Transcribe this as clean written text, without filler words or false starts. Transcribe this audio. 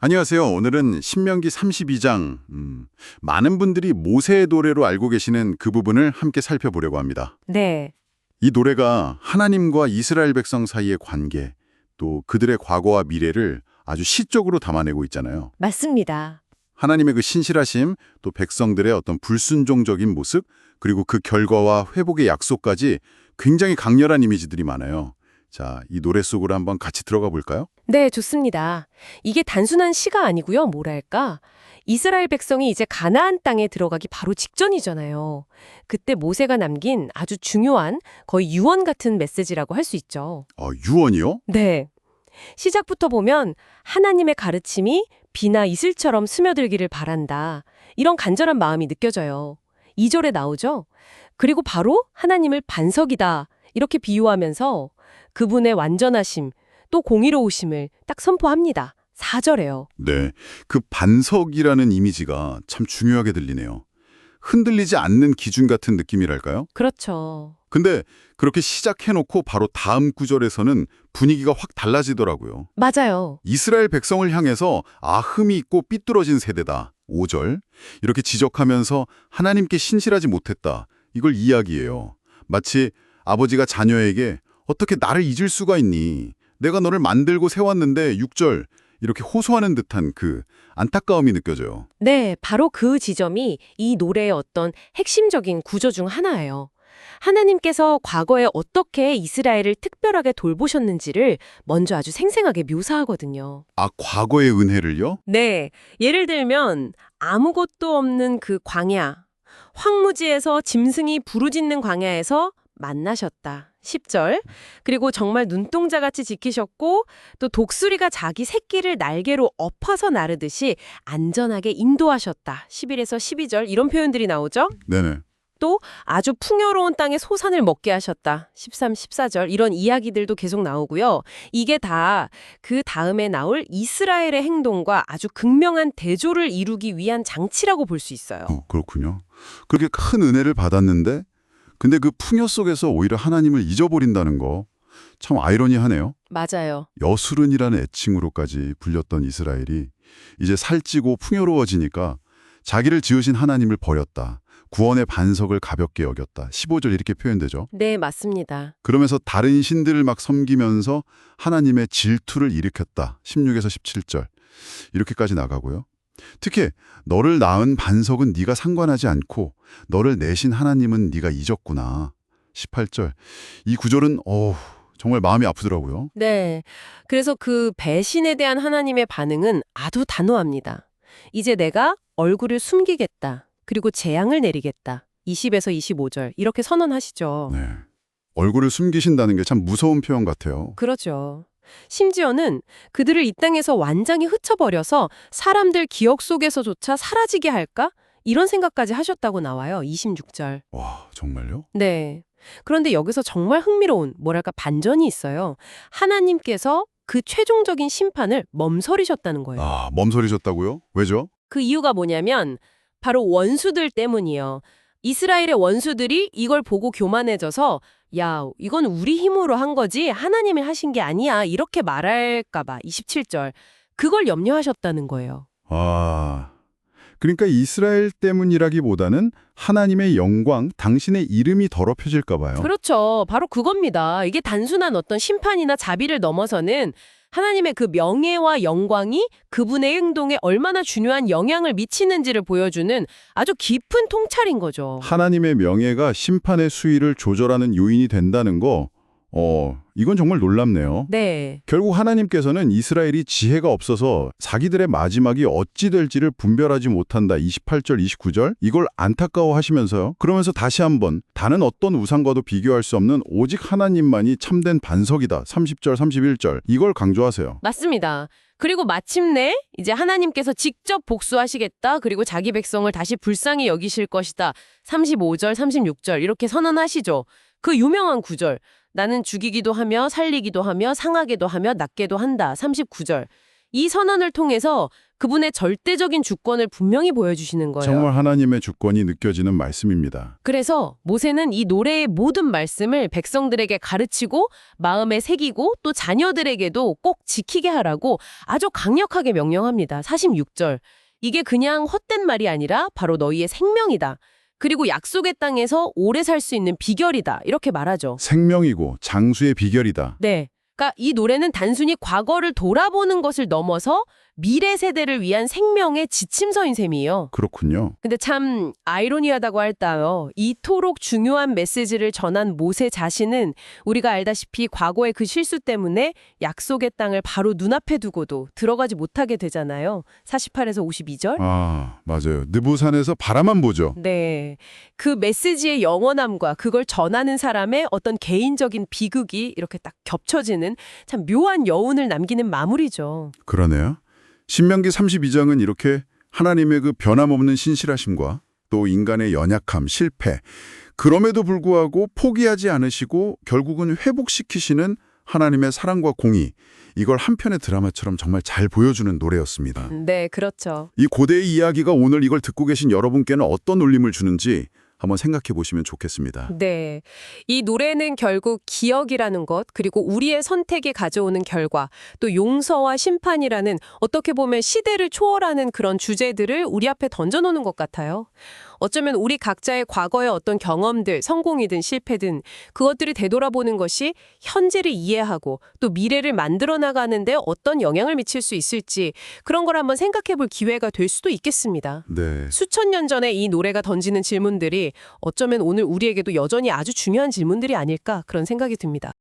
안녕하세요. 오늘은 신명기 32장, 많은 분들이 모세의 노래로 알고 계시는 그 부분을 함께 살펴보려고 합니다. 네, 이 노래가 하나님과 이스라엘 백성 사이의 관계, 또 그들의 과거와 미래를 아주 시적으로 담아내고 있잖아요. 맞습니다. 하나님의 그 신실하심, 또 백성들의 어떤 불순종적인 모습, 그리고 그 결과와 회복의 약속까지 굉장히 강렬한 이미지들이 많아요. 자, 이 노래 속으로 한번 같이 들어가 볼까요? 네, 좋습니다. 이게 단순한 시가 아니고요. 뭐랄까? 이스라엘 백성이 이제 가나안 땅에 들어가기 바로 직전이잖아요. 그때 모세가 남긴 아주 중요한 거의 유언 같은 메시지라고 할 수 있죠. 유언이요? 네. 시작부터 보면 하나님의 가르침이 비나 이슬처럼 스며들기를 바란다. 이런 간절한 마음이 느껴져요. 2절에 나오죠. 그리고 바로 하나님을 반석이다. 이렇게 비유하면서 그분의 완전하심, 또 공의로우심을 딱 선포합니다. 4절에요. 네, 그 반석이라는 이미지가 참 중요하게 들리네요. 흔들리지 않는 기준 같은 느낌이랄까요? 그렇죠. 근데 그렇게 시작해놓고 바로 다음 구절에서는 분위기가 확 달라지더라고요. 맞아요. 이스라엘 백성을 향해서 흠이 있고 삐뚤어진 세대다. 5절. 이렇게 지적하면서 하나님께 신실하지 못했다. 이걸 이야기해요. 마치 아버지가 자녀에게 어떻게 나를 잊을 수가 있니? 내가 너를 만들고 세웠는데 6절. 이렇게 호소하는 듯한 그 안타까움이 느껴져요. 네, 바로 그 지점이 이 노래의 어떤 핵심적인 구조 중 하나예요. 하나님께서 과거에 어떻게 이스라엘을 특별하게 돌보셨는지를 먼저 아주 생생하게 묘사하거든요. 과거의 은혜를요? 네, 예를 들면 아무것도 없는 그 광야, 황무지에서 짐승이 부르짖는 광야에서 만나셨다. 10절. 그리고 정말 눈동자같이 지키셨고 또 독수리가 자기 새끼를 날개로 엎어서 나르듯이 안전하게 인도하셨다. 11에서 12절 이런 표현들이 나오죠. 네네. 또 아주 풍요로운 땅에 소산을 먹게 하셨다. 13, 14절 이런 이야기들도 계속 나오고요. 이게 다 그 다음에 나올 이스라엘의 행동과 아주 극명한 대조를 이루기 위한 장치라고 볼 수 있어요. 그렇군요. 그렇게 큰 은혜를 받았는데 근데 그 풍요 속에서 오히려 하나님을 잊어버린다는 거 참 아이러니하네요. 맞아요. 여수른이라는 애칭으로까지 불렸던 이스라엘이 이제 살찌고 풍요로워지니까 자기를 지으신 하나님을 버렸다. 구원의 반석을 가볍게 여겼다. 15절 이렇게 표현되죠. 네, 맞습니다. 그러면서 다른 신들을 막 섬기면서 하나님의 질투를 일으켰다. 16에서 17절 이렇게까지 나가고요. 특히 너를 낳은 반석은 네가 상관하지 않고 너를 내신 하나님은 네가 잊었구나. 18절. 이 구절은 정말 마음이 아프더라고요. 네. 그래서 그 배신에 대한 하나님의 반응은 아주 단호합니다. 이제 내가 얼굴을 숨기겠다. 그리고 재앙을 내리겠다. 20에서 25절 이렇게 선언하시죠. 네. 얼굴을 숨기신다는 게 참 무서운 표현 같아요. 그렇죠. 심지어는 그들을 이 땅에서 완전히 흩어버려서 사람들 기억 속에서조차 사라지게 할까? 이런 생각까지 하셨다고 나와요. 26절. 와, 정말요? 네. 그런데 여기서 정말 흥미로운 뭐랄까 반전이 있어요. 하나님께서 그 최종적인 심판을 멈서리셨다는 거예요. 멈서리셨다고요? 왜죠? 그 이유가 뭐냐면 바로 원수들 때문이에요. 이스라엘의 원수들이 이걸 보고 교만해져서 야, 이건 우리 힘으로 한 거지 하나님이 하신 게 아니야 이렇게 말할까 봐 27절. 그걸 염려하셨다는 거예요. 그러니까 이스라엘 때문이라기보다는 하나님의 영광, 당신의 이름이 더럽혀질까 봐요. 그렇죠. 바로 그겁니다. 이게 단순한 어떤 심판이나 자비를 넘어서는 하나님의 그 명예와 영광이 그분의 행동에 얼마나 중요한 영향을 미치는지를 보여주는 아주 깊은 통찰인 거죠. 하나님의 명예가 심판의 수위를 조절하는 요인이 된다는 거, 이건 정말 놀랍네요. 네. 결국 하나님께서는 이스라엘이 지혜가 없어서 자기들의 마지막이 어찌 될지를 분별하지 못한다. 28절, 29절 이걸 안타까워하시면서요. 그러면서 다시 한번 다른 어떤 우상과도 비교할 수 없는 오직 하나님만이 참된 반석이다. 30절, 31절 이걸 강조하세요. 맞습니다. 그리고 마침내 이제 하나님께서 직접 복수하시겠다. 그리고 자기 백성을 다시 불쌍히 여기실 것이다. 35절, 36절 이렇게 선언하시죠. 그 유명한 구절. 나는 죽이기도 하며 살리기도 하며 상하게도 하며 낫게도 한다. 39절. 이 선언을 통해서 그분의 절대적인 주권을 분명히 보여주시는 거예요. 정말 하나님의 주권이 느껴지는 말씀입니다. 그래서 모세는 이 노래의 모든 말씀을 백성들에게 가르치고 마음에 새기고 또 자녀들에게도 꼭 지키게 하라고 아주 강력하게 명령합니다. 46절. 이게 그냥 헛된 말이 아니라 바로 너희의 생명이다. 그리고 약속의 땅에서 오래 살 수 있는 비결이다. 이렇게 말하죠. 생명이고 장수의 비결이다. 네. 그러니까 이 노래는 단순히 과거를 돌아보는 것을 넘어서 미래 세대를 위한 생명의 지침서인 셈이에요. 그렇군요. 근데 참 아이러니하다고 할까요? 이토록 중요한 메시지를 전한 모세 자신은 우리가 알다시피 과거의 그 실수 때문에 약속의 땅을 바로 눈앞에 두고도 들어가지 못하게 되잖아요. 48에서 52절. 아, 맞아요. 느부산에서 바라만 보죠. 네. 그 메시지의 영원함과 그걸 전하는 사람의 어떤 개인적인 비극이 이렇게 딱 겹쳐지는 참 묘한 여운을 남기는 마무리죠. 그러네요. 신명기 32장은 이렇게 하나님의 그 변함없는 신실하심과 또 인간의 연약함, 실패, 그럼에도 불구하고 포기하지 않으시고 결국은 회복시키시는 하나님의 사랑과 공의, 이걸 한 편의 드라마처럼 정말 잘 보여주는 노래였습니다. 네, 그렇죠. 이 고대의 이야기가 오늘 이걸 듣고 계신 여러분께는 어떤 울림을 주는지 한번 생각해 보시면 좋겠습니다. 네. 이 노래는 결국 기억이라는 것, 그리고 우리의 선택이 가져오는 결과, 또 용서와 심판이라는 어떻게 보면 시대를 초월하는 그런 주제들을 우리 앞에 던져놓는 것 같아요. 어쩌면 우리 각자의 과거의 어떤 경험들, 성공이든 실패든 그것들을 되돌아보는 것이 현재를 이해하고 또 미래를 만들어 나가는데 어떤 영향을 미칠 수 있을지 그런 걸 한번 생각해 볼 기회가 될 수도 있겠습니다. 네. 수천 년 전에 이 노래가 던지는 질문들이 어쩌면 오늘 우리에게도 여전히 아주 중요한 질문들이 아닐까 그런 생각이 듭니다.